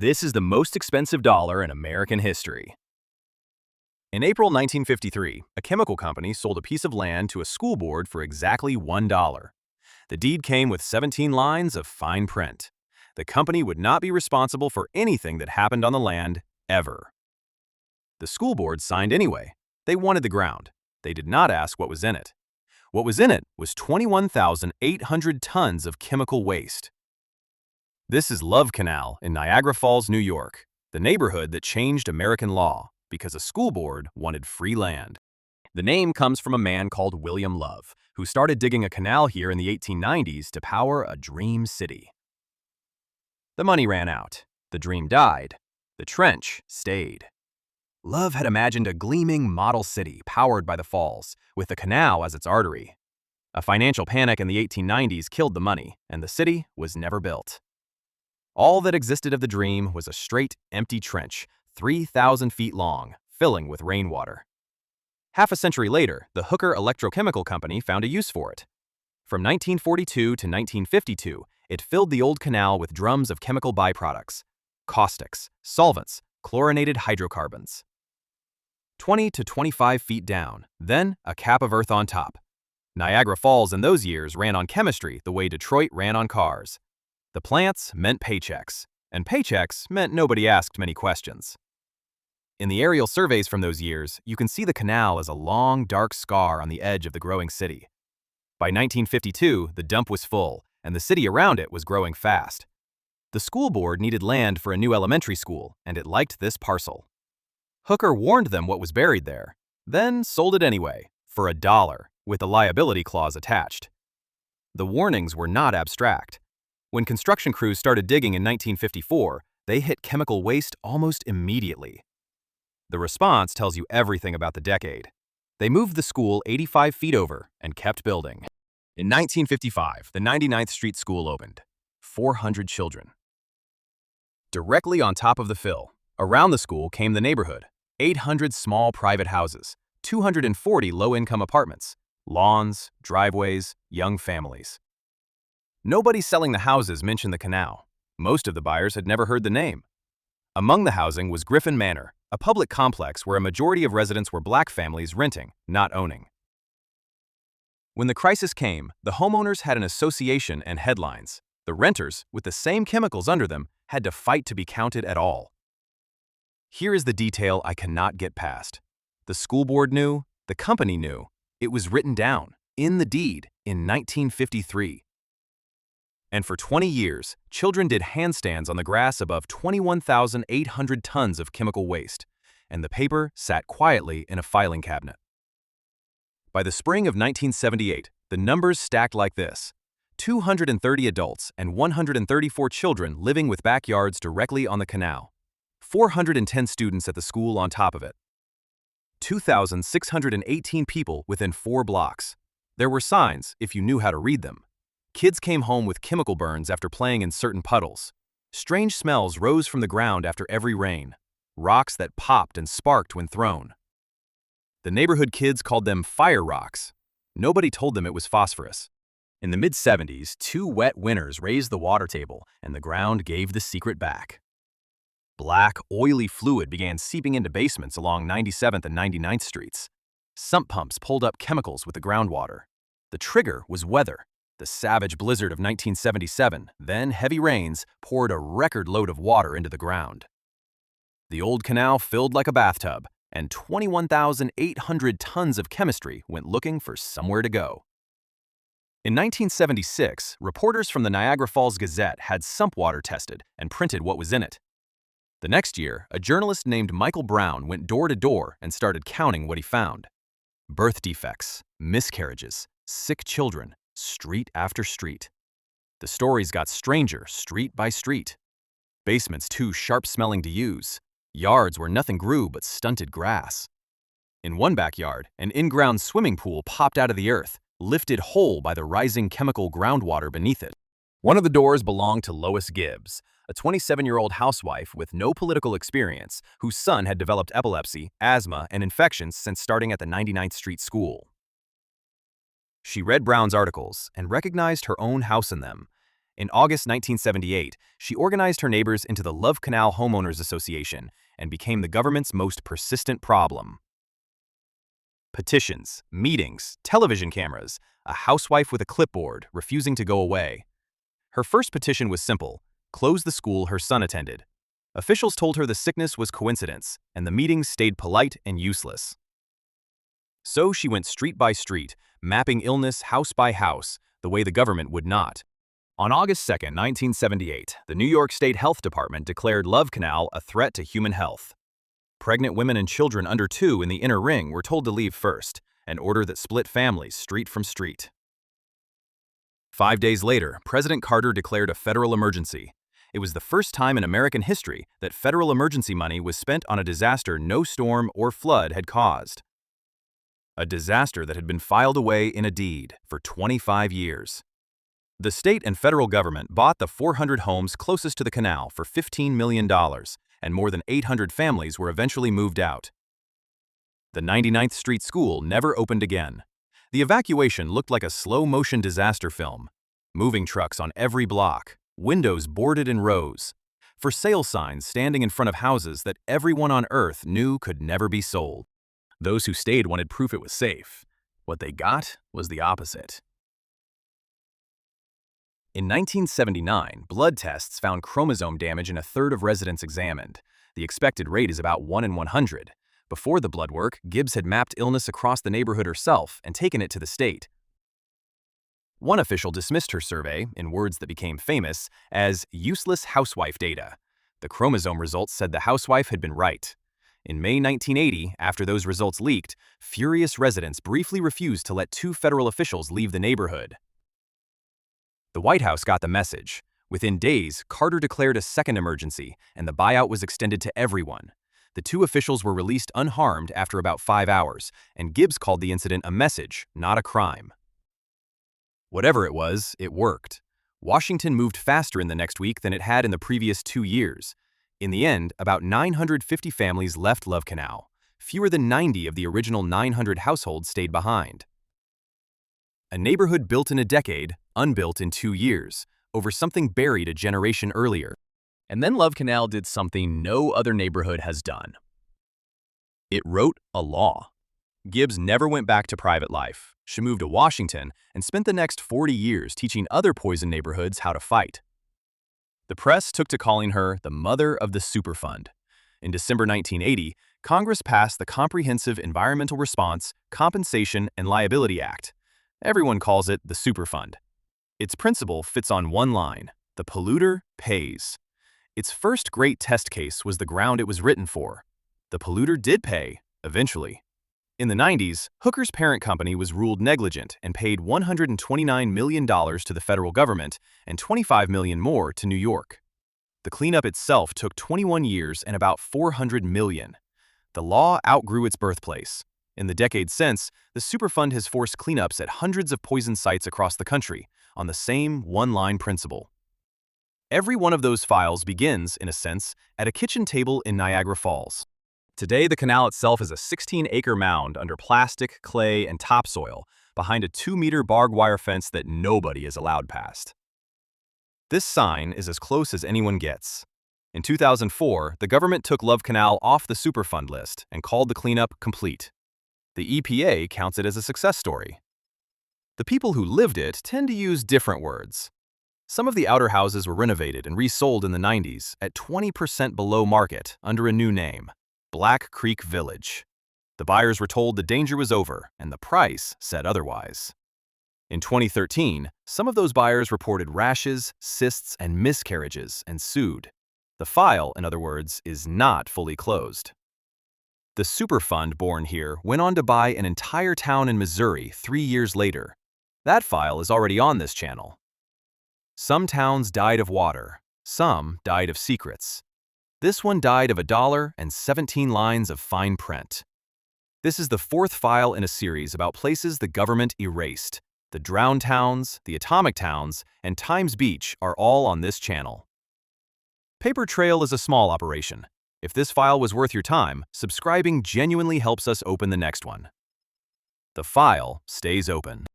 This is the most expensive dollar in American history. In April 1953, a chemical company sold a piece of land to a school board for exactly $1. The deed came with 17 lines of fine print. The company would not be responsible for anything that happened on the land, ever. The school board signed anyway. They wanted the ground. They did not ask what was in it. What was in it was 21,800 tons of chemical waste. This is Love Canal in Niagara Falls, New York, the neighborhood that changed American law because a school board wanted free land. The name comes from a man called William Love, who started digging a canal here in the 1890s to power a dream city. The money ran out. The dream died. The trench stayed. Love had imagined a gleaming model city powered by the falls, with the canal as its artery. A financial panic in the 1890s killed the money, and the city was never built. All that existed of the dream was a straight, empty trench, 3,000 feet long, filling with rainwater. Half a century later, the Hooker Electrochemical Company found a use for it. From 1942 to 1952, it filled the old canal with drums of chemical byproducts, caustics, solvents, chlorinated hydrocarbons. 20 to 25 feet down, then a cap of earth on top. Niagara Falls in those years ran on chemistry the way Detroit ran on cars. The plants meant paychecks, and paychecks meant nobody asked many questions. In the aerial surveys from those years, you can see the canal as a long, dark scar on the edge of the growing city. By 1952, the dump was full, and the city around it was growing fast. The school board needed land for a new elementary school, and it liked this parcel. Hooker warned them what was buried there, then sold it anyway, for $1, with a liability clause attached. The warnings were not abstract. When construction crews started digging in 1954, they hit chemical waste almost immediately. The response tells you everything about the decade. They moved the school 85 feet over and kept building. In 1955, the 99th Street School opened. 400 children. Directly on top of the fill, around the school came the neighborhood. 800 small private houses, 240 low-income apartments, lawns, driveways, young families. Nobody selling the houses mentioned the canal. Most of the buyers had never heard the name. Among the housing was Griffin Manor, a public complex where a majority of residents were black families renting, not owning. When the crisis came, the homeowners had an association and headlines. The renters, with the same chemicals under them, had to fight to be counted at all. Here is the detail I cannot get past. The school board knew, the company knew. It was written down, in the deed, in 1953. And for 20 years, children did handstands on the grass above 21,800 tons of chemical waste, and the paper sat quietly in a filing cabinet. By the spring of 1978, the numbers stacked like this: 230 adults and 134 children living with backyards directly on the canal, 410 students at the school on top of it, 2,618 people within 4 blocks. There were signs, if you knew how to read them. Kids came home with chemical burns after playing in certain puddles. Strange smells rose from the ground after every rain. Rocks that popped and sparked when thrown. The neighborhood kids called them fire rocks. Nobody told them it was phosphorus. In the mid-70s, 2 wet winters raised the water table, and the ground gave the secret back. Black, oily fluid began seeping into basements along 97th and 99th Streets. Sump pumps pulled up chemicals with the groundwater. The trigger was weather. The savage blizzard of 1977, then heavy rains, poured a record load of water into the ground. The old canal filled like a bathtub, and 21,800 tons of chemistry went looking for somewhere to go. In 1976, reporters from the Niagara Falls Gazette had sump water tested and printed what was in it. The next year, a journalist named Michael Brown went door to door and started counting what he found. Birth defects, miscarriages, sick children, street after street. The stories got stranger street by street. Basements too sharp-smelling to use. Yards where nothing grew but stunted grass. In one backyard, an in-ground swimming pool popped out of the earth, lifted whole by the rising chemical groundwater beneath it. One of the doors belonged to Lois Gibbs, a 27-year-old housewife with no political experience whose son had developed epilepsy, asthma, and infections since starting at the 99th Street School. She read Brown's articles and recognized her own house in them, In August 1978, she organized her neighbors into the Love Canal Homeowners Association and became the government's most persistent problem. Petitions, meetings, television cameras, a housewife with a clipboard refusing to go away. Her first petition was simple: close the school her son attended. Officials told her the sickness was coincidence, and the meetings stayed polite and useless. So she went street by street, mapping illness house by house, the way the government would not. On August 2, 1978, the New York State Health Department declared Love Canal a threat to human health. Pregnant women and children under 2 in the inner ring were told to leave first, an order that split families street from street. 5 days later, President Carter declared a federal emergency. It was the first time in American history that federal emergency money was spent on a disaster no storm or flood had caused. A disaster that had been filed away in a deed for 25 years. The state and federal government bought the 400 homes closest to the canal for $15 million, and more than 800 families were eventually moved out. The 99th Street School never opened again. The evacuation looked like a slow-motion disaster film. Moving trucks on every block, windows boarded in rows, for sale signs standing in front of houses that everyone on Earth knew could never be sold. Those who stayed wanted proof it was safe. What they got was the opposite. In 1979, blood tests found chromosome damage in a third of residents examined. The expected rate is about 1 in 100. Before the blood work, Gibbs had mapped illness across the neighborhood herself and taken it to the state. One official dismissed her survey, in words that became famous, as useless housewife data. The chromosome results said the housewife had been right. In May 1980, after those results leaked, furious residents briefly refused to let 2 federal officials leave the neighborhood. The White House got the message. Within days, Carter declared a second emergency, and the buyout was extended to everyone. The 2 officials were released unharmed after about 5 hours, and Gibbs called the incident a message, not a crime. Whatever it was, it worked. Washington moved faster in the next week than it had in the previous 2 years. In the end, about 950 families left Love Canal. Fewer than 90 of the original 900 households stayed behind. A neighborhood built in a decade, unbuilt in 2 years, over something buried a generation earlier. And then Love Canal did something no other neighborhood has done. It wrote a law. Gibbs never went back to private life. She moved to Washington and spent the next 40 years teaching other poison neighborhoods how to fight. The press took to calling her the mother of the Superfund. In December 1980, Congress passed the Comprehensive Environmental Response, Compensation, and Liability Act. Everyone calls it the Superfund. Its principle fits on one line: the polluter pays. Its first great test case was the ground it was written for. The polluter did pay, eventually. In the 90s, Hooker's parent company was ruled negligent and paid $129 million to the federal government and $25 million more to New York. The cleanup itself took 21 years and about $400 million. The law outgrew its birthplace. In the decades since, the Superfund has forced cleanups at hundreds of poison sites across the country on the same one-line principle. Every one of those files begins, in a sense, at a kitchen table in Niagara Falls. Today, the canal itself is a 16-acre mound under plastic, clay, and topsoil, behind a 2-meter barbed wire fence that nobody is allowed past. This sign is as close as anyone gets. In 2004, the government took Love Canal off the Superfund list and called the cleanup complete. The EPA counts it as a success story. The people who lived it tend to use different words. Some of the outer houses were renovated and resold in the 90s at 20% below market under a new name: Black Creek Village. The buyers were told the danger was over, and the price said otherwise. In 2013, some of those buyers reported rashes, cysts, and miscarriages and sued. The file, in other words, is not fully closed. The Superfund born here went on to buy an entire town in Missouri 3 years later. That file is already on this channel. Some towns died of water, some died of secrets. This one died of $1 and 17 lines of fine print. This is the 4th file in a series about places the government erased. The drowned towns, the atomic towns, and Times Beach are all on this channel. Paper trail is a small operation. If this file was worth your time, subscribing genuinely helps us open the next one. The file stays open.